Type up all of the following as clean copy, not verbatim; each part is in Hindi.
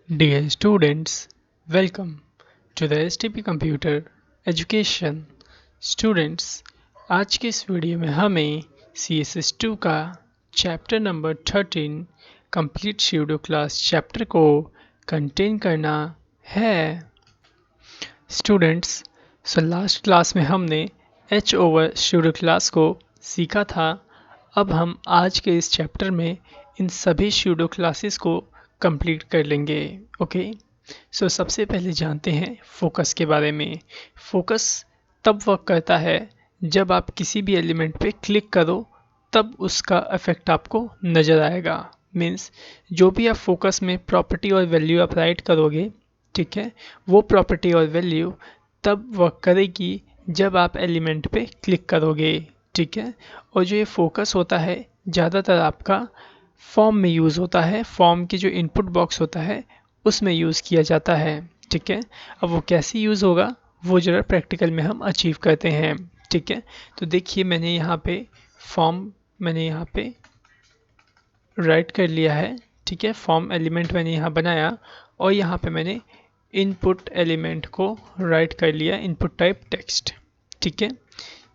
Dear students, welcome to the STP Computer Education. Students, आज के इस वीडियो में हमें CSS2 का chapter number 13 complete pseudo class chapter को कंटेन करना है। स्टूडेंट्स, लास्ट क्लास में हमने H ओवर स्यूडो क्लास को सीखा था। अब हम आज के इस चैप्टर में इन सभी स्यूडो क्लासेस को कंप्लीट कर लेंगे। ओके, सबसे पहले जानते हैं फोकस के बारे में। फोकस तब वर्क करता है जब आप किसी भी एलिमेंट पे क्लिक करो, तब उसका इफेक्ट आपको नज़र आएगा। मीन्स जो भी आप फोकस में प्रॉपर्टी और वैल्यू आप राइट करोगे, ठीक है, वो प्रॉपर्टी और वैल्यू तब वर्क करेगी जब आप एलिमेंट पे क्लिक करोगे, ठीक है। और जो ये फोकस होता है ज़्यादातर आपका फॉर्म में यूज़ होता है। फॉर्म की जो इनपुट बॉक्स होता है उसमें यूज़ किया जाता है, ठीक है। अब वो कैसे यूज़ होगा वो ज़रा प्रैक्टिकल में हम अचीव करते हैं, ठीक है। तो देखिए मैंने यहाँ पे फॉर्म राइट कर लिया है, ठीक है। फॉर्म एलिमेंट मैंने यहाँ बनाया और यहाँ पे मैंने इनपुट एलिमेंट को राइट कर लिया, इनपुट टाइप टेक्स्ट, ठीक है।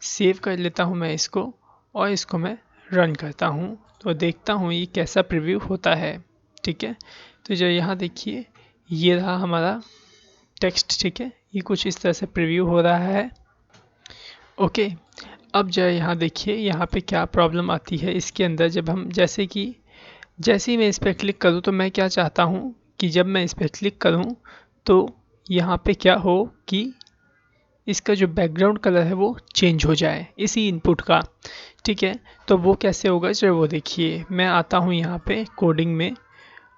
सेव कर लेता हूँ मैं इसको और इसको मैं रन करता हूँ तो देखता हूँ ये कैसा प्रीव्यू होता है, ठीक है। तो जो यहाँ देखिए ये रहा हमारा टेक्स्ट, ठीक है। ये कुछ इस तरह से प्रीव्यू हो रहा है। ओके, अब जो यहाँ देखिए यहाँ पे क्या प्रॉब्लम आती है इसके अंदर। जब हम जैसे ही मैं इस पर क्लिक करूँ तो मैं क्या चाहता हूँ कि जब मैं इस पर क्लिक करूँ तो यहाँ पे क्या हो कि इसका जो बैकग्राउंड कलर है वो चेंज हो जाए इसी इनपुट का, ठीक है। तो वो कैसे होगा चलो वो देखिए। मैं आता हूँ यहाँ पे कोडिंग में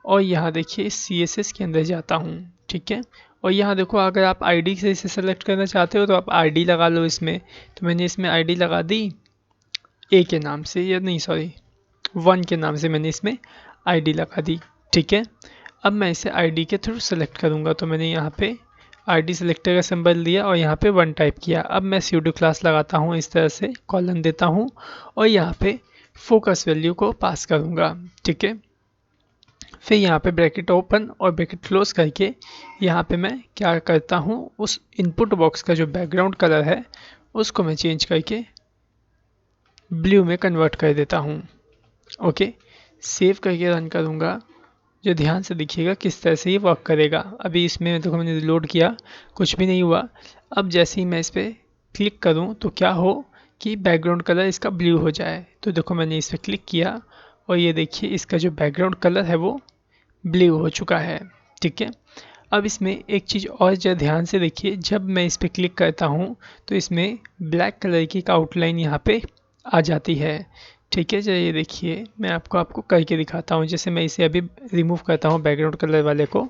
और यहाँ देखिए CSS के अंदर जाता हूँ, ठीक है। और यहाँ देखो अगर आप आईडी से इसे सेलेक्ट करना चाहते हो तो आप आईडी लगा लो इसमें। तो मैंने इसमें आईडी लगा दी ए के नाम से, या नहीं सॉरी 1 के नाम से मैंने इसमें आईडी लगा दी, ठीक है। अब मैं इसे आईडी के थ्रू सेलेक्ट करूँगा तो मैंने यहाँ पे आईडी सेलेक्टर का सिंबल दिया और यहाँ पे 1 टाइप किया। अब मैं स्यूडो क्लास लगाता हूँ, इस तरह से कॉलन देता हूँ और यहाँ पे फोकस वैल्यू को पास करूँगा, ठीक है। फिर यहाँ पे ब्रैकेट ओपन और ब्रैकेट क्लोज करके यहाँ पे मैं क्या करता हूँ, उस इनपुट बॉक्स का जो बैकग्राउंड कलर है उसको मैं चेंज करके ब्लू में कन्वर्ट कर देता हूँ। ओके, सेव करके रन करूँगा। जो ध्यान से देखिएगा किस तरह से ये वर्क करेगा। अभी इसमें देखो मैंने रिलोड किया, कुछ भी नहीं हुआ। अब जैसे ही मैं इस पर क्लिक करूँ तो क्या हो कि बैकग्राउंड कलर इसका ब्लू हो जाए। तो देखो मैंने इस पर क्लिक किया और ये देखिए इसका जो बैकग्राउंड कलर है वो ब्लू हो चुका है, ठीक है। अब इसमें एक चीज़ और जो ध्यान से देखिए, जब मैं इस पर क्लिक करता हूँ तो इसमें ब्लैक कलर की एक आउटलाइन यहाँ पे आ जाती है, ठीक है। चलिए देखिए मैं आपको करके दिखाता हूँ। जैसे मैं इसे अभी रिमूव करता हूँ बैकग्राउंड कलर वाले को,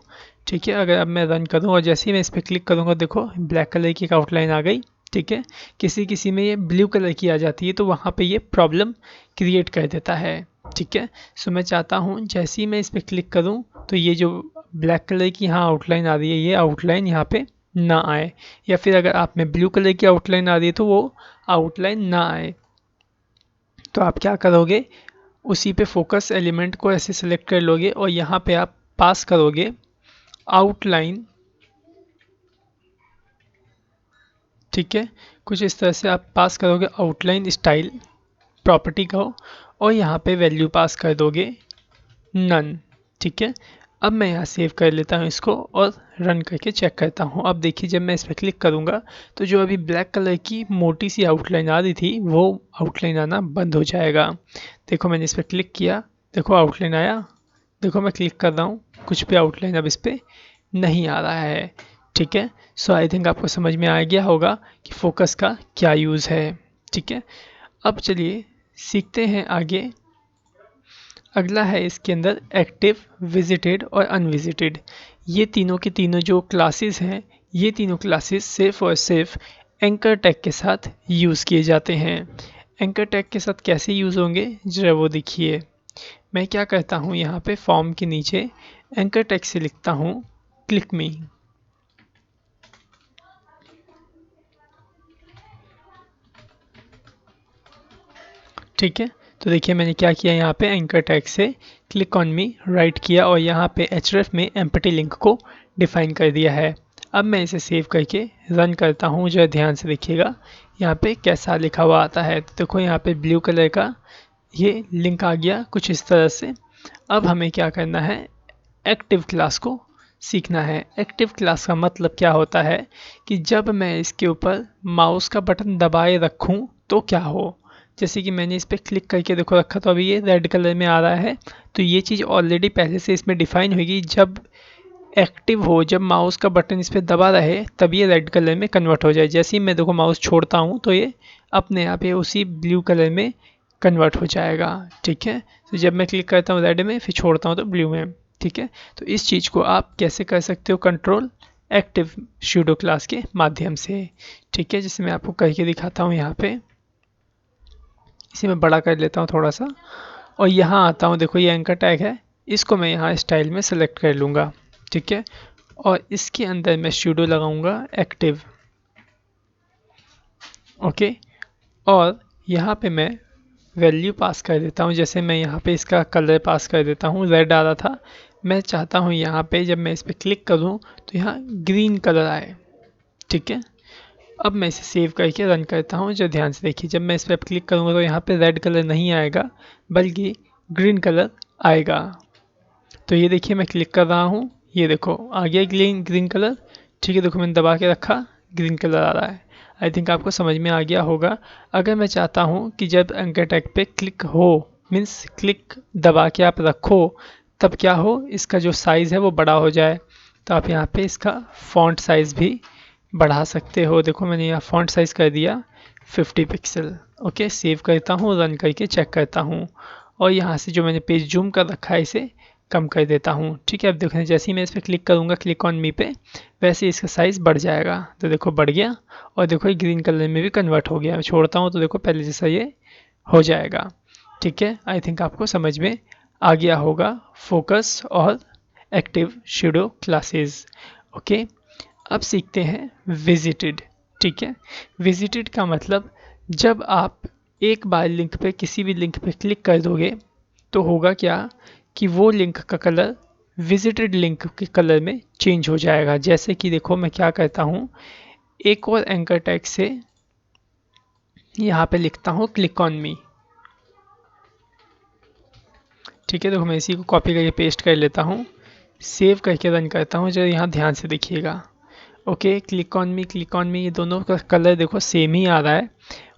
ठीक है। अगर अब मैं रन करूँ और जैसे ही मैं इस पर क्लिक करूँगा देखो ब्लैक कलर की एक आउटलाइन आ गई, ठीक है। किसी में ये ब्लू कलर की आ जाती है तो वहाँ पे ये प्रॉब्लम क्रिएट कर देता है, ठीक है। मैं चाहता हूँ जैसे ही मैं इस पर क्लिक करूँ तो ये जो ब्लैक कलर की यहाँ आउटलाइन आ रही है ये आउटलाइन यहाँ पे ना आए, या फिर अगर आप में ब्लू कलर की आउटलाइन आ रही है तो वो आउटलाइन ना आए। तो आप क्या करोगे, उसी पे फोकस एलिमेंट को ऐसे सेलेक्ट कर लोगे और यहाँ पे आप पास करोगे आउटलाइन, ठीक है। कुछ इस तरह से आप पास करोगे आउटलाइन स्टाइल प्रॉपर्टी को और यहाँ पे वैल्यू पास कर दोगे नन, ठीक है। अब मैं यहाँ सेव कर लेता हूँ इसको और रन करके चेक करता हूँ। अब देखिए जब मैं इस पर क्लिक करूँगा तो जो अभी ब्लैक कलर की मोटी सी आउटलाइन आ रही थी वो आउटलाइन आना बंद हो जाएगा। देखो मैंने इस पर क्लिक किया, देखो आउटलाइन आया। देखो मैं क्लिक कर रहा हूँ, कुछ भी आउटलाइन अब इस पर नहीं आ रहा है, ठीक है। आई थिंक आपको समझ में आ गया होगा कि फोकस का क्या यूज़ है, ठीक है। अब चलिए सीखते हैं आगे। अगला है इसके अंदर एक्टिव, विजिटेड और अनविजिटेड। ये तीनों के तीनों जो क्लासेस हैं, ये तीनों क्लासेस सिर्फ और सिर्फ एंकर टैग के साथ यूज़ किए जाते हैं। एंकर टैग के साथ कैसे यूज़ होंगे जरा वो देखिए। मैं क्या करता हूँ, यहाँ पे फॉर्म के नीचे एंकर टैग से लिखता हूँ क्लिक मी, ठीक है। तो देखिए मैंने क्या किया, यहाँ पे एंकर टैग से क्लिक ऑन मी राइट किया और यहाँ पे href में एम्प्टी लिंक को डिफाइन कर दिया है। अब मैं इसे सेव करके रन करता हूँ। जो ध्यान से देखिएगा यहाँ पे कैसा लिखा हुआ आता है। तो देखो यहाँ पे ब्लू कलर का ये लिंक आ गया कुछ इस तरह से। अब हमें क्या करना है, एक्टिव क्लास को सीखना है। एक्टिव क्लास का मतलब क्या होता है कि जब मैं इसके ऊपर माउस का बटन दबाए रखूं तो क्या हो। जैसे कि मैंने इस पर क्लिक करके देखो रखा तो अभी ये रेड कलर में आ रहा है। तो ये चीज़ ऑलरेडी पहले से इसमें डिफाइन होगी, जब एक्टिव हो, जब माउस का बटन इस पर दबा रहे तब ये रेड कलर में कन्वर्ट हो जाए। जैसे ही मैं देखो माउस छोड़ता हूँ तो ये अपने आप ये उसी ब्लू कलर में कन्वर्ट हो जाएगा। ठीक है, तो जब मैं क्लिक करता हूँ रेड में फिर छोड़ता हूँ तो ब्लू में। ठीक है, तो इस चीज़ को आप कैसे कर सकते हो कंट्रोल, एक्टिव सूडो क्लास के माध्यम से। ठीक है, जिसे मैं आपको करके दिखाता हूँ। यहाँ पे इसे मैं बड़ा कर लेता हूँ थोड़ा सा और यहाँ आता हूँ। देखो ये एंकर टैग है, इसको मैं यहाँ स्टाइल में सेलेक्ट कर लूँगा। ठीक है, और इसके अंदर मैं सूडो लगाऊंगा एक्टिव। ओके, और यहाँ पे मैं वैल्यू पास कर देता हूँ। जैसे मैं यहाँ पे इसका कलर पास कर देता हूँ, रेड आ रहा था, मैं चाहता हूँ यहाँ पे जब मैं इस पर क्लिक करूँ तो यहाँ ग्रीन कलर आए। ठीक है, अब मैं इसे सेव करके रन करता हूँ। जो ध्यान से देखिए, जब मैं इस पर क्लिक करूँगा तो यहाँ पे रेड कलर नहीं आएगा बल्कि ग्रीन कलर आएगा। तो ये देखिए मैं क्लिक कर रहा हूँ, ये देखो आ गया ग्रीन कलर। ठीक है, देखो मैंने दबा के रखा, ग्रीन कलर आ रहा है। आई थिंक आपको समझ में आ गया होगा। अगर मैं चाहता हूँ कि जब एंकर टैग पे क्लिक हो, मीन्स क्लिक दबा के आप रखो, तब क्या हो, इसका जो साइज़ है वो बड़ा हो जाए, तो आप यहाँ पे इसका फॉन्ट साइज़ भी बढ़ा सकते हो। देखो मैंने यहाँ फॉन्ट साइज़ कर दिया 50 पिक्सल। ओके, सेव करता हूँ, रन करके चेक करता हूँ और यहाँ से जो मैंने पेज जूम कर रखा है इसे कम कर देता हूँ। ठीक है, अब देखो जैसे ही मैं इस पर क्लिक करूँगा क्लिक ऑन मी पे, वैसे इसका साइज़ बढ़ जाएगा। तो देखो बढ़ गया और देखो ये ग्रीन कलर में भी कन्वर्ट हो गया। मैं छोड़ता हूँ तो देखो पहले जैसा ये हो जाएगा। ठीक है, आई थिंक आपको समझ में आ गया होगा फोकस और एक्टिव सूडो क्लासेस। ओके, अब सीखते हैं विजिटेड। ठीक है, विजिटेड का मतलब जब आप एक बार लिंक पे, किसी भी लिंक पे क्लिक कर दोगे तो होगा क्या कि वो लिंक का कलर विजिटेड लिंक के कलर में चेंज हो जाएगा। जैसे कि देखो मैं क्या करता हूँ, एक और एंकर टैग से यहाँ पे लिखता हूँ क्लिक ऑन मी। ठीक है, देखो मैं इसी को कॉपी करके पेस्ट कर लेता हूँ, सेव करके रन करता हूँ। जो यहाँ ध्यान से देखिएगा, ओके क्लिक ऑन मी, ये दोनों का कलर देखो सेम ही आ रहा है।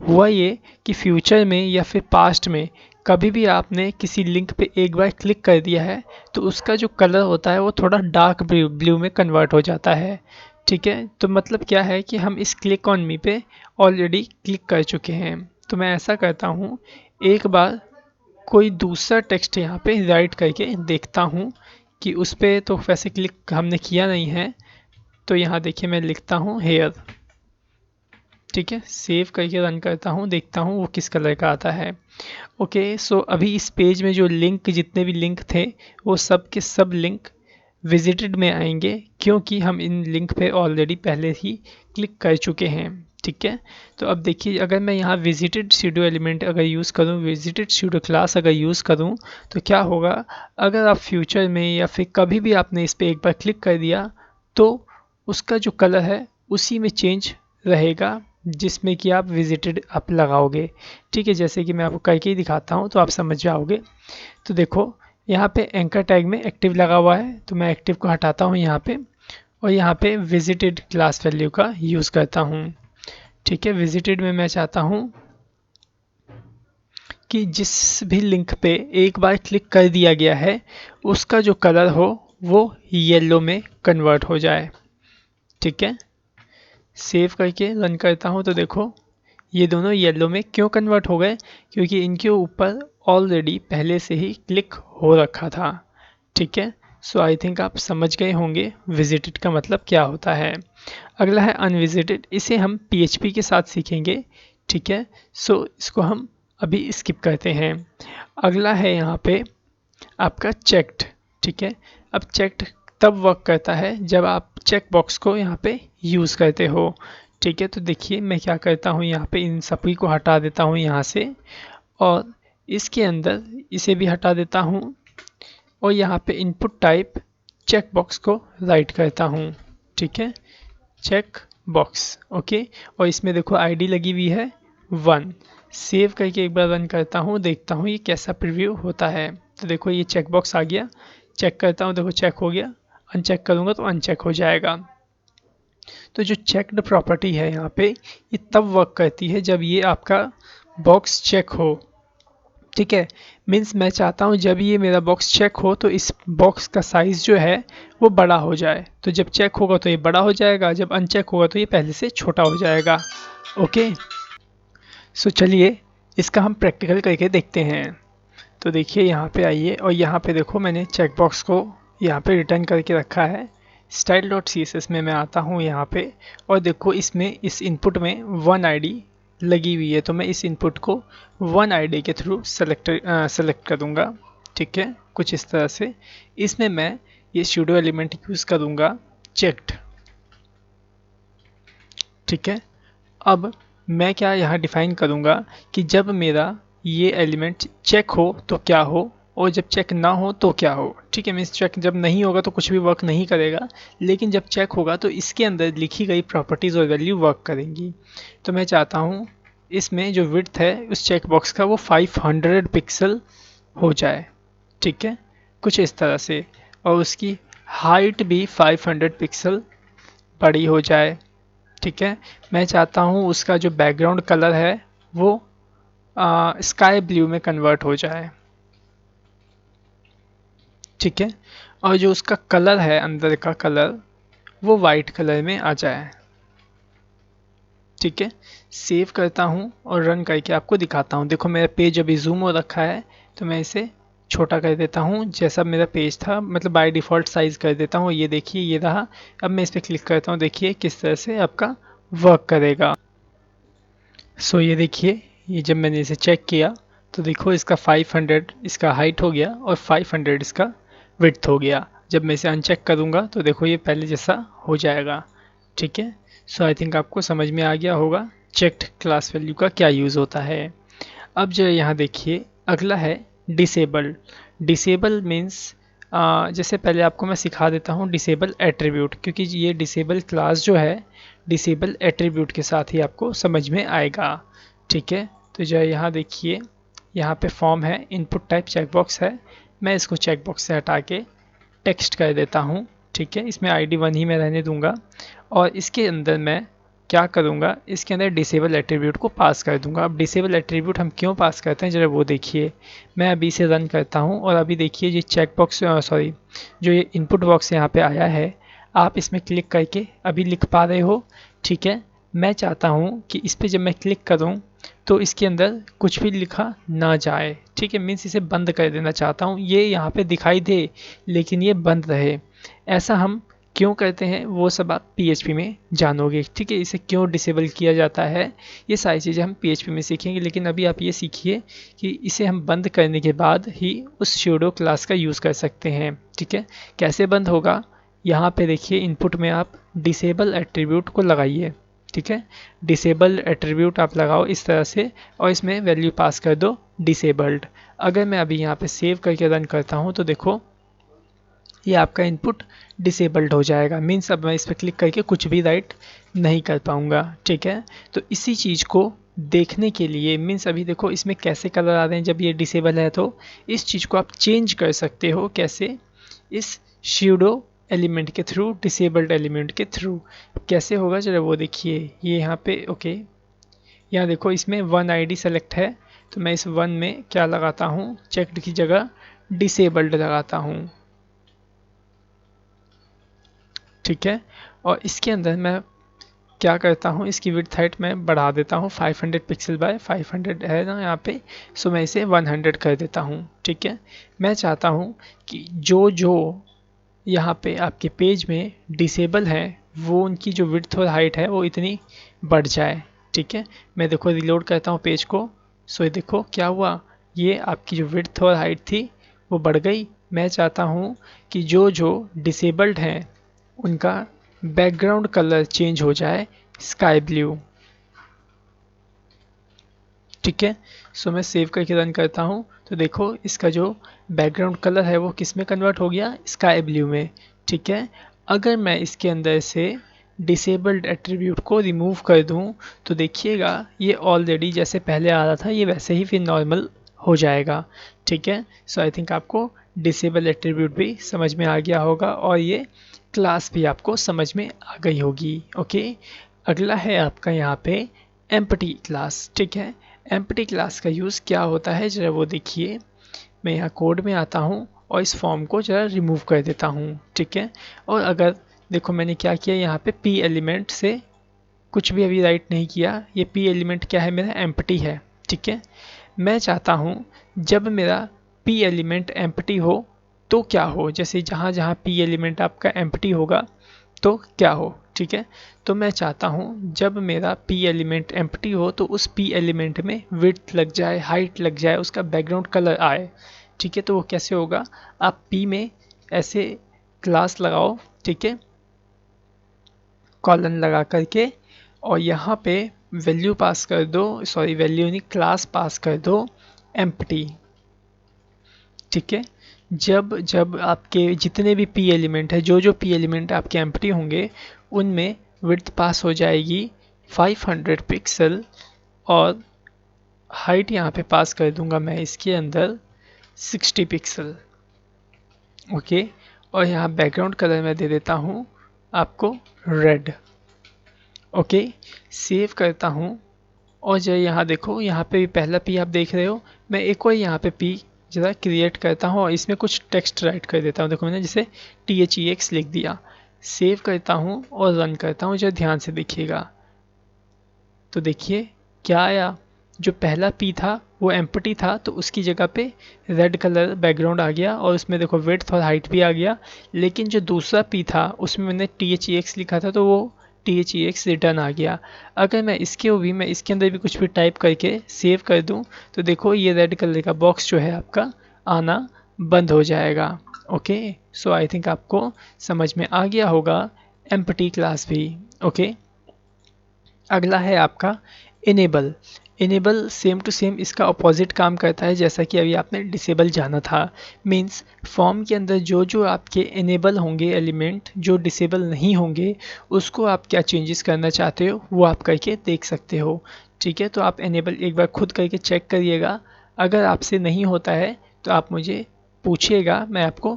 हुआ ये कि फ्यूचर में या फिर पास्ट में कभी भी आपने किसी लिंक पे एक बार क्लिक कर दिया है तो उसका जो कलर होता है वो थोड़ा डार्क ब्लू में कन्वर्ट हो जाता है। ठीक है, तो मतलब क्या है कि हम इस क्लिक ऑन मी पे ऑलरेडी क्लिक कर चुके हैं। तो मैं ऐसा करता हूँ, एक बार कोई दूसरा टेक्स्ट यहाँ पे राइट करके देखता हूँ कि उस पर तो वैसे क्लिक हमने किया नहीं है। तो यहाँ देखिए मैं लिखता हूँ हेयर। ठीक है, सेव करके रन करता हूँ, देखता हूँ वो किस कलर का आता है। ओके, सो अभी इस पेज में जो लिंक, जितने भी लिंक थे वो सब के सब लिंक विजिटेड में आएंगे, क्योंकि हम इन लिंक पे ऑलरेडी पहले ही क्लिक कर चुके हैं। ठीक है, तो अब देखिए अगर मैं यहाँ विजिटेड सूडो एलिमेंट अगर यूज़ करूँ, विजिटेड सूडो क्लास अगर यूज़ करूँ तो क्या होगा, अगर आप फ्यूचर में या फिर कभी भी आपने इस पर एक बार क्लिक कर दिया तो उसका जो कलर है उसी में चेंज रहेगा जिसमें कि आप विजिटेड आप लगाओगे। ठीक है, जैसे कि मैं आपको करके ही दिखाता हूँ तो आप समझ जाओगे। तो देखो यहाँ पे एंकर टैग में एक्टिव लगा हुआ है, तो मैं एक्टिव को हटाता हूँ यहाँ पे और यहाँ पे विजिटेड क्लास वैल्यू का यूज़ करता हूँ। ठीक है, विजिटेड में मैं चाहता हूँ कि जिस भी लिंक पे एक बार क्लिक कर दिया गया है उसका जो कलर हो वो येलो में कन्वर्ट हो जाए। ठीक है, सेव करके रन करता हूँ तो देखो ये दोनों येलो में क्यों कन्वर्ट हो गए, क्योंकि इनके ऊपर ऑलरेडी पहले से ही क्लिक हो रखा था। ठीक है, सो आई थिंक आप समझ गए होंगे विजिटेड का मतलब क्या होता है। अगला है अनविजिटेड, इसे हम PHP के साथ सीखेंगे। ठीक है, सो इसको हम अभी स्किप करते हैं। अगला है यहाँ पे आपका चेक्ड। ठीक है, अब चेक्ड तब वर्क करता है जब आप चेक बॉक्स को यहाँ पे यूज़ करते हो। ठीक है, तो देखिए मैं क्या करता हूँ, यहाँ पे इन सभी को हटा देता हूँ यहाँ से और इसके अंदर इसे भी हटा देता हूँ और यहाँ पे इनपुट टाइप चेक बॉक्स को राइट करता हूँ। ठीक है, चेक बॉक्स, ओके। और इसमें देखो आईडी लगी हुई है 1। सेव करके एक बार रन करता हूँ, देखता हूँ ये कैसा प्रीव्यू होता है। तो देखो ये चेक बॉक्स आ गया, चेक करता हूँ, देखो चेक हो गया। अनचेक करूँगा तो अनचेक हो जाएगा। तो जो चेक्ड प्रॉपर्टी है यहाँ पे, ये तब वर्क करती है जब ये आपका बॉक्स चेक हो। ठीक है, मीन्स मैं चाहता हूँ जब ये मेरा बॉक्स चेक हो तो इस बॉक्स का साइज़ जो है वो बड़ा हो जाए। तो जब चेक होगा तो ये बड़ा हो जाएगा, जब अनचेक होगा तो ये पहले से छोटा हो जाएगा। ओके, सो चलिए इसका हम प्रैक्टिकल करके देखते हैं। तो देखिए यहाँ पे आइए और यहाँ पे देखो मैंने चेक बॉक्स को यहाँ पे रिटर्न करके रखा है। style.css में मैं आता हूँ यहाँ पे और देखो इसमें इस इनपुट में 1 आईडी लगी हुई है, तो मैं इस इनपुट को 1 आईडी के थ्रू सेलेक्ट करूँगा। ठीक है, कुछ इस तरह से। इसमें मैं ये सूडो एलिमेंट यूज़ करूँगा चेक्ड। ठीक है, अब मैं क्या यहाँ डिफाइन करूँगा कि जब मेरा ये एलिमेंट चेक हो तो क्या हो और जब चेक ना हो तो क्या हो। ठीक है, मीन्स चेक जब नहीं होगा तो कुछ भी वर्क नहीं करेगा, लेकिन जब चेक होगा तो इसके अंदर लिखी गई प्रॉपर्टीज़ और वैल्यू वर्क करेंगी। तो मैं चाहता हूँ इसमें जो विड्थ है उस चेक बॉक्स का वो 500 पिक्सल हो जाए। ठीक है, कुछ इस तरह से, और उसकी हाइट भी 500 पिक्सल बड़ी हो जाए। ठीक है, मैं चाहता हूँ उसका जो बैकग्राउंड कलर है वो स्काई ब्लू में कन्वर्ट हो जाए। ठीक है, और जो उसका कलर है अंदर का कलर वो वाइट कलर में आ जाए। ठीक है, सेव करता हूँ और रन करके आपको दिखाता हूँ। देखो मेरा पेज अभी जूम हो रखा है, तो मैं इसे छोटा कर देता हूँ जैसा मेरा पेज था, मतलब बाय डिफ़ॉल्ट साइज़ कर देता हूँ। ये देखिए ये रहा। अब मैं इस पर क्लिक करता हूँ, देखिए किस तरह से आपका वर्क करेगा। सो ये देखिए, ये जब मैंने इसे चेक किया तो देखो इसका 500 इसका हाइट हो गया और 500 इसका विड्थ हो गया। जब मैं इसे अनचेक करूँगा तो देखो ये पहले जैसा हो जाएगा। ठीक है, सो आई थिंक आपको समझ में आ गया होगा चेक्ड क्लास वैल्यू का क्या यूज़ होता है। अब जो यहाँ देखिए अगला है डिसेबल। डिसेबल मीन्स जैसे पहले आपको मैं सिखा देता हूँ डिसेबल एट्रीब्यूट, क्योंकि ये डिसेबल क्लास जो है डिसेबल एट्रीब्यूट के साथ ही आपको समझ में आएगा। ठीक है, तो जो यहाँ देखिए यहाँ पे फॉर्म है, इनपुट टाइप चेकबॉक्स है। मैं इसको चेकबॉक्स से हटा के टेक्स्ट कर देता हूँ। ठीक है, इसमें ID 1 ही मैं रहने दूंगा और इसके अंदर मैं क्या करूँगा, इसके अंदर डिसेबल एट्रीब्यूट को पास कर दूंगा। अब डिसेबल एट्रीब्यूट हम क्यों पास करते हैं जरा वो देखिए। मैं अभी इसे रन करता हूँ और अभी देखिए ये चेक बॉक्स सॉरी जो ये इनपुट बॉक्स यहाँ पे आया है, आप इसमें क्लिक करके अभी लिख पा रहे हो। ठीक है, मैं चाहता हूँ कि इस पर जब मैं क्लिक करूँ तो इसके अंदर कुछ भी लिखा ना जाए। ठीक है, मीन्स इसे बंद कर देना चाहता हूँ, ये यहाँ पे दिखाई दे लेकिन ये बंद रहे। ऐसा हम क्यों करते हैं वो सब आप PHP में जानोगे। ठीक है, इसे क्यों डिसेबल किया जाता है ये सारी चीज़ें हम PHP में सीखेंगे, लेकिन अभी आप ये सीखिए कि इसे हम बंद करने के बाद ही उस सूडो क्लास का यूज़ कर सकते हैं। ठीक है, कैसे बंद होगा, यहाँ पे देखिए इनपुट में आप डिसेबल एट्रीब्यूट को लगाइए। ठीक है, डिसेबल एट्रीब्यूट आप लगाओ इस तरह से और इसमें वैल्यू पास कर दो डिसेबल्ड। अगर मैं अभी यहाँ पे सेव करके रन करता हूँ तो देखो ये आपका इनपुट डिसेबल्ड हो जाएगा। मीन्स अब मैं इस पर क्लिक करके कुछ भी राइट नहीं कर पाऊँगा। ठीक है, तो इसी चीज़ को देखने के लिए मीन्स अभी देखो इसमें कैसे कलर आ रहे हैं जब ये डिसेबल है, तो इस चीज़ को आप चेंज कर सकते हो कैसे, इस सूडो एलिमेंट के थ्रू, डिसेबल्ड एलिमेंट के थ्रू। कैसे होगा जरा वो देखिए। ये यहाँ पे ओके, यहाँ देखो इसमें 1 ID सेलेक्ट है, तो मैं इस 1 में क्या लगाता हूँ, चेक्ड की जगह डिसेबल्ड लगाता हूँ। ठीक है, और इसके अंदर मैं क्या करता हूँ, इसकी विड्थ हाइट मैं बढ़ा देता हूँ 500 पिक्सल बाय 500 है ना यहाँ पे, सो मैं इसे 100 कर देता हूँ। ठीक है, मैं चाहता हूँ कि जो जो यहाँ पे आपके पेज में डिसेबल है वो उनकी जो विड्थ और हाइट है वो इतनी बढ़ जाए। ठीक है, मैं देखो रिलोड करता हूँ पेज को, सो ये देखो क्या हुआ, ये आपकी जो विड्थ और हाइट थी वो बढ़ गई। मैं चाहता हूँ कि जो जो डिसेबल्ड हैं उनका बैकग्राउंड कलर चेंज हो जाए स्काई ब्लू। ठीक है। सो मैं सेव करके रन करता हूँ तो देखो इसका जो बैकग्राउंड कलर है वो किस में कन्वर्ट हो गया, स्काई ब्लू में। ठीक है। अगर मैं इसके अंदर से डिसेबल्ड एट्रीब्यूट को रिमूव कर दूं तो देखिएगा ये ऑलरेडी जैसे पहले आ रहा था ये वैसे ही फिर नॉर्मल हो जाएगा। ठीक है। सो आई थिंक आपको डिसेबल एट्रीब्यूट भी समझ में आ गया होगा और ये क्लास भी आपको समझ में आ गई होगी। ओके। अगला है आपका यहाँ पे एम्प्टी क्लास। ठीक है। एम्प्टी क्लास का यूज़ क्या होता है ज़रा वो देखिए। मैं यहाँ कोड में आता हूँ और इस फॉर्म को ज़रा रिमूव कर देता हूँ। ठीक है। और अगर देखो मैंने क्या किया यहाँ पे पी एलिमेंट से कुछ भी अभी राइट नहीं किया। ये पी एलिमेंट क्या है, मेरा एम्प्टी है। ठीक है। मैं चाहता हूँ जब मेरा पी एलिमेंट एम्प्टी हो तो क्या हो, जैसे जहाँ जहाँ पी एलिमेंट आपका एम्प्टी होगा तो क्या हो। ठीक है। तो मैं चाहता हूँ जब मेरा पी एलिमेंट एम्प्टी हो तो उस पी एलिमेंट में विड्थ लग जाए, हाइट लग जाए, उसका बैकग्राउंड कलर आए। ठीक है। तो वो कैसे होगा, आप पी में ऐसे क्लास लगाओ। ठीक है। कॉलन लगा करके और यहाँ पे वैल्यू पास कर दो, सॉरी वैल्यू नहीं क्लास पास कर दो एम्प्टी। ठीक है। जब जब आपके जितने भी पी एलिमेंट है, जो जो पी एलिमेंट आपके एम्प्टी होंगे उनमें विड्थ पास हो जाएगी 500 पिक्सल और हाइट यहाँ पे पास कर दूंगा मैं इसके अंदर 60 पिक्सल। ओके। और यहाँ बैकग्राउंड कलर मैं दे देता हूँ आपको रेड। ओके। सेव करता हूँ और जो यहाँ देखो यहाँ पे भी पहला पी आप देख रहे हो। मैं एक और यहाँ पे पी ज़रा क्रिएट करता हूँ और इसमें कुछ टेक्स्ट राइट कर देता हूँ। देखो मैंने जैसे THEX लिख दिया। सेव करता हूँ और रन करता हूँ, जरा ध्यान से देखिएगा तो देखिए क्या आया। जो पहला पी था वो एम्प्टी था तो उसकी जगह पे रेड कलर बैकग्राउंड आ गया और उसमें देखो विड्थ और हाइट भी आ गया। लेकिन जो दूसरा पी था उसमें मैंने THEX लिखा था तो वो THEX रिटर्न आ गया। अगर मैं इसके अंदर भी कुछ भी टाइप करके सेव कर दूं तो देखो ये रेड कलर का बॉक्स जो है आपका आना बंद हो जाएगा। ओके। सो आई थिंक आपको समझ में आ गया होगा एम्प्टी क्लास भी। ओके। अगला है आपका enable. Enable same to same इसका अपोजिट काम करता है जैसा कि अभी आपने डिसेबल जाना था। मींस फॉर्म के अंदर जो जो आपके इनेबल होंगे एलिमेंट, जो डिसेबल नहीं होंगे उसको आप क्या चेंजेस करना चाहते हो वो आप करके देख सकते हो। ठीक है। तो आप इनेबल एक बार खुद करके चेक करिएगा। अगर आपसे नहीं होता है तो आप मुझे पूछिएगा, मैं आपको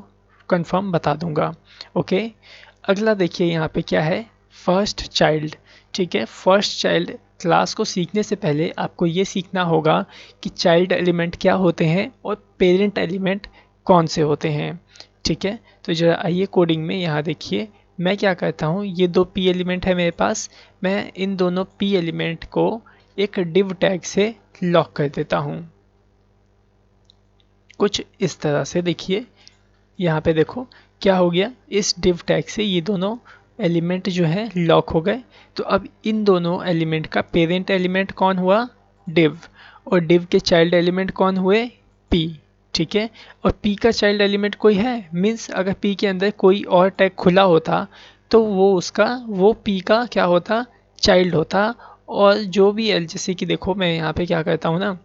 कंफर्म बता दूंगा। ओके। अगला देखिए यहाँ पे क्या है, फर्स्ट चाइल्ड। ठीक है। फर्स्ट चाइल्ड क्लास को सीखने से पहले आपको ये सीखना होगा कि चाइल्ड एलिमेंट क्या होते हैं और पेरेंट एलिमेंट कौन से होते हैं। ठीक है। तो जरा आइए कोडिंग में यहाँ देखिए मैं क्या करता हूँ। ये दो पी एलिमेंट है मेरे पास, मैं इन दोनों पी एलिमेंट को एक डिव टैग से लॉक कर देता हूँ कुछ इस तरह से। देखिए यहाँ पे देखो क्या हो गया, इस डिव टैग से ये दोनों एलिमेंट जो है लॉक हो गए। तो अब इन दोनों एलिमेंट का पेरेंट एलिमेंट कौन हुआ, डिव, और डिव के चाइल्ड एलिमेंट कौन हुए, पी। ठीक है। और पी का चाइल्ड एलिमेंट कोई है, मीन्स अगर पी के अंदर कोई और टैग खुला होता तो वो पी का क्या होता, चाइल्ड होता। और जो भी जैसे कि देखो मैं यहाँ पे क्या करता हूँ ना,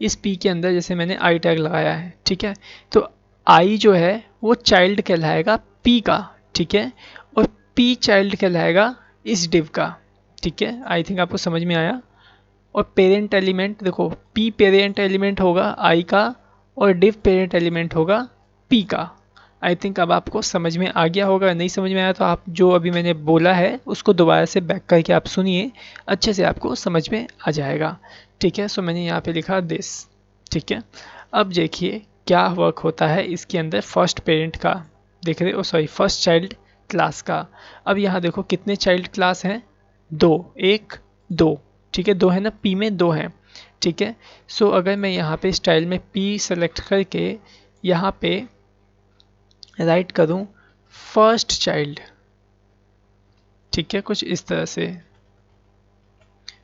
इस पी के अंदर जैसे मैंने आई टैग लगाया है। ठीक है। तो आई जो है वो चाइल्ड कहलाएगा पी का। ठीक है। और पी चाइल्ड कहलाएगा इस डिव का। ठीक है। आई थिंक आपको समझ में आया। और पेरेंट एलिमेंट देखो, पी पेरेंट एलिमेंट होगा आई का और डिव पेरेंट एलिमेंट होगा पी का। आई थिंक अब आपको समझ में आ गया होगा। नहीं समझ में आया तो आप जो अभी मैंने बोला है उसको दोबारा से बैक करके आप सुनिए, अच्छे से आपको समझ में आ जाएगा। ठीक है। सो मैंने यहाँ पे लिखा दिस। ठीक है। अब देखिए क्या वर्क होता है इसके अंदर फर्स्ट पेरेंट का, देख रहे हो, सॉरी फर्स्ट चाइल्ड क्लास का। अब यहाँ देखो कितने चाइल्ड क्लास हैं, दो, एक दो। ठीक है। दो है ना, पी में दो हैं। ठीक है। सो अगर मैं यहाँ पे स्टाइल में पी सेलेक्ट करके यहाँ पे राइट करूँ फर्स्ट चाइल्ड, ठीक है, कुछ इस तरह से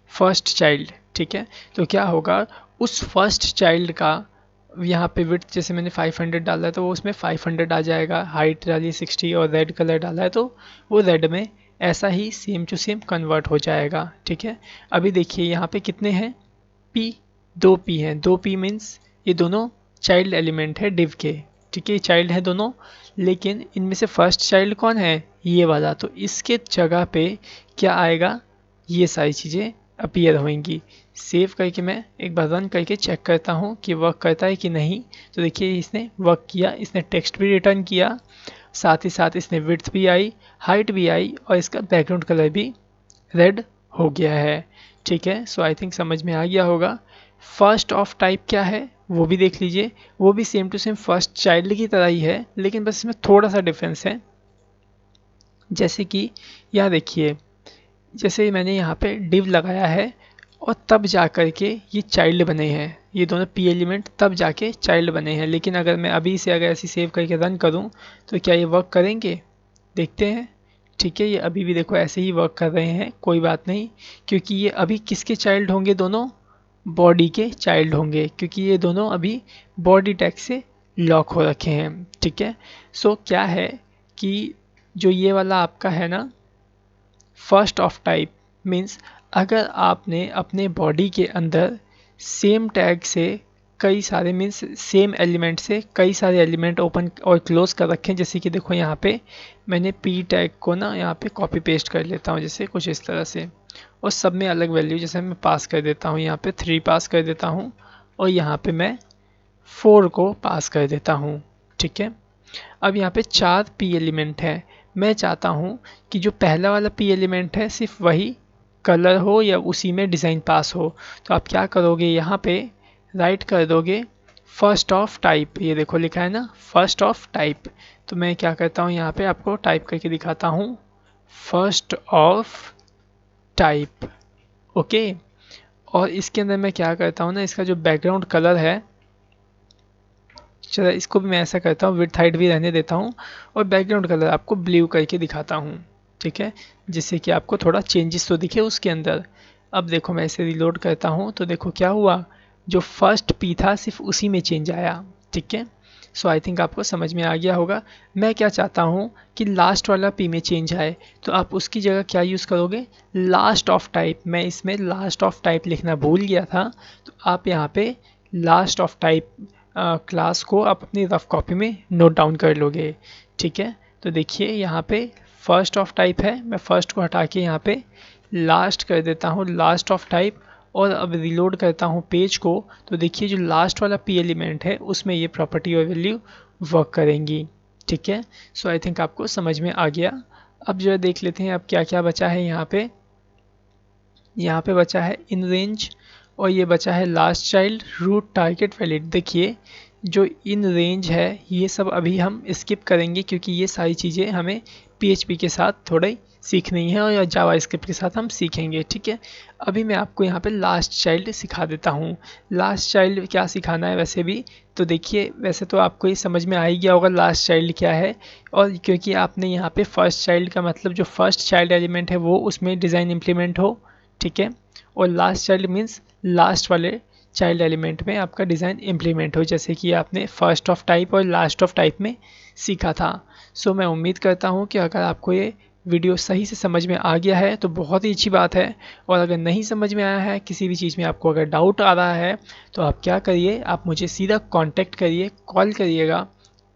फर्स्ट चाइल्ड। ठीक है। तो क्या होगा, उस फर्स्ट चाइल्ड का यहाँ पे विड्थ जैसे मैंने 500 डाला है तो वो उसमें 500 आ जाएगा, हाइट डाली 60 और रेड कलर डाला है तो वो रेड में ऐसा ही सेम टू सेम कन्वर्ट हो जाएगा। ठीक है। अभी देखिए यहाँ पे कितने हैं, पी, दो पी हैं, दो पी मीन्स ये दोनों चाइल्ड एलिमेंट है डिव के, ठीक है, चाइल्ड है दोनों, लेकिन इनमें से फर्स्ट चाइल्ड कौन है, ये वाला, तो इसके जगह पे क्या आएगा, ये सारी चीज़ें अपीयर होंगी। सेव करके मैं एक बार रन करके चेक करता हूँ कि वर्क करता है कि नहीं। तो देखिए इसने वर्क किया, इसने टेक्स्ट भी रिटर्न किया, साथ ही साथ इसने विड्थ भी आई, हाइट भी आई, और इसका बैकग्राउंड कलर भी रेड हो गया है। ठीक है, सो आई थिंक समझ में आ गया होगा। फर्स्ट ऑफ टाइप क्या है वो भी देख लीजिए, वो भी same to same first child की तरह ही है, लेकिन बस इसमें थोड़ा सा डिफरेंस है। जैसे कि यहाँ देखिए, जैसे मैंने यहाँ पे डिव लगाया है और तब जा कर के ये चाइल्ड बने हैं, ये दोनों पी एलिमेंट तब जाके चाइल्ड बने हैं। लेकिन अगर मैं अभी से अगर ऐसी सेव करके रन करूँ तो क्या ये वर्क करेंगे, देखते हैं। ठीक है, ये अभी भी देखो ऐसे ही वर्क कर रहे हैं, कोई बात नहीं, क्योंकि ये अभी किसके चाइल्ड होंगे, दोनों बॉडी के चाइल्ड होंगे, क्योंकि ये दोनों अभी बॉडी टैग से लॉक हो रखे हैं। ठीक है, सो क्या है कि जो ये वाला आपका है ना फर्स्ट ऑफ टाइप मीन्स अगर आपने अपने बॉडी के अंदर सेम टैग से कई सारे मीन्स सेम एलिमेंट से कई सारे एलिमेंट ओपन और क्लोज कर रखे हैं, जैसे कि देखो यहाँ पे मैंने पी टैग को ना यहाँ पे कॉपी पेस्ट कर लेता हूँ, जैसे कुछ इस तरह से, और सब में अलग वैल्यू जैसे मैं पास कर देता हूँ, यहाँ पे 3 पास कर देता हूँ और यहाँ पे मैं 4 को पास कर देता हूँ। ठीक है, अब यहाँ पे 4 पी एलिमेंट है, मैं चाहता हूँ कि जो पहला वाला पी एलिमेंट है सिर्फ वही कलर हो या उसी में डिज़ाइन पास हो। तो आप क्या करोगे, यहाँ पे राइट कर दोगे फर्स्ट ऑफ टाइप, ये देखो लिखा है ना फर्स्ट ऑफ टाइप। तो मैं क्या करता हूँ, यहाँ पे आपको टाइप करके दिखाता हूँ, फर्स्ट ऑफ टाइप। ओके, और इसके अंदर मैं क्या करता हूँ ना, इसका जो बैकग्राउंड कलर है, चलो इसको भी मैं ऐसा करता हूँ, विड्थ हाइट भी रहने देता हूँ और बैकग्राउंड कलर आपको ब्लू करके दिखाता हूँ। ठीक है, जिससे कि आपको थोड़ा चेंजेस तो दिखे उसके अंदर। अब देखो मैं इसे रिलोड करता हूँ तो देखो क्या हुआ, जो फर्स्ट पी था सिर्फ उसी में चेंज आया। ठीक है, सो आई थिंक आपको समझ में आ गया होगा। मैं क्या चाहता हूँ कि लास्ट वाला पी में चेंज आए, तो आप उसकी जगह क्या यूज़ करोगे, लास्ट ऑफ टाइप। मैं इसमें लास्ट ऑफ टाइप लिखना भूल गया था, तो आप यहाँ पे लास्ट ऑफ टाइप क्लास को आप अपनी रफ कॉपी में नोट डाउन कर लोगे। ठीक है, तो देखिए यहाँ पे फर्स्ट ऑफ टाइप है, मैं फर्स्ट को हटा के यहाँ पे लास्ट कर देता हूँ, लास्ट ऑफ टाइप, और अब रिलोड करता हूँ पेज को, तो देखिए जो लास्ट वाला पी एलिमेंट है उसमें ये प्रॉपर्टी और वैल्यू वर्क करेंगी। ठीक है, सो आई थिंक आपको समझ में आ गया। अब जो है देख लेते हैं अब क्या क्या बचा है। यहाँ पे बचा है इन रेंज, और ये बचा है last child, root, target, valid. देखिए जो इन रेंज है ये सब अभी हम स्किप करेंगे, क्योंकि ये सारी चीज़ें हमें PHP के साथ थोड़ी सीखनी है और जावास्क्रिप्ट के साथ हम सीखेंगे। ठीक है, अभी मैं आपको यहाँ पे लास्ट चाइल्ड सिखा देता हूँ। लास्ट चाइल्ड क्या सिखाना है वैसे भी, तो देखिए वैसे तो आपको ये समझ में आ ही गया होगा लास्ट चाइल्ड क्या है, और क्योंकि आपने यहाँ पे फर्स्ट चाइल्ड का मतलब जो फर्स्ट चाइल्ड एलिमेंट है वो उसमें डिज़ाइन इम्प्लीमेंट हो। ठीक है, और लास्ट चाइल्ड मीन्स लास्ट वाले चाइल्ड एलिमेंट में आपका डिज़ाइन इम्प्लीमेंट हो, जैसे कि आपने फर्स्ट ऑफ टाइप और लास्ट ऑफ टाइप में सीखा था। सो मैं उम्मीद करता हूँ कि अगर आपको ये वीडियो सही से समझ में आ गया है तो बहुत ही अच्छी बात है, और अगर नहीं समझ में आया है, किसी भी चीज़ में आपको अगर डाउट आ रहा है, तो आप क्या करिए, आप मुझे सीधा कांटेक्ट करिए, कॉल करिएगा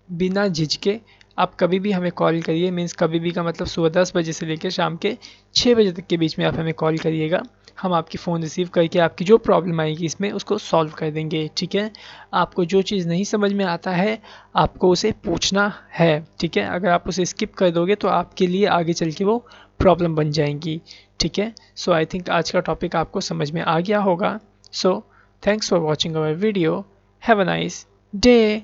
बिना झिझके। आप कभी भी हमें कॉल करिए, मीन्स कभी भी का मतलब सुबह 10 बजे से लेकर शाम के 6 बजे तक के बीच में आप हमें कॉल करिएगा। हम आपकी फ़ोन रिसीव करके आपकी जो प्रॉब्लम आएगी इसमें उसको सॉल्व कर देंगे। ठीक है, आपको जो चीज़ नहीं समझ में आता है आपको उसे पूछना है। ठीक है, अगर आप उसे स्किप कर दोगे तो आपके लिए आगे चल के वो प्रॉब्लम बन जाएंगी। ठीक है, सो आई थिंक आज का टॉपिक आपको समझ में आ गया होगा। So thanks for watching our video, have a nice day.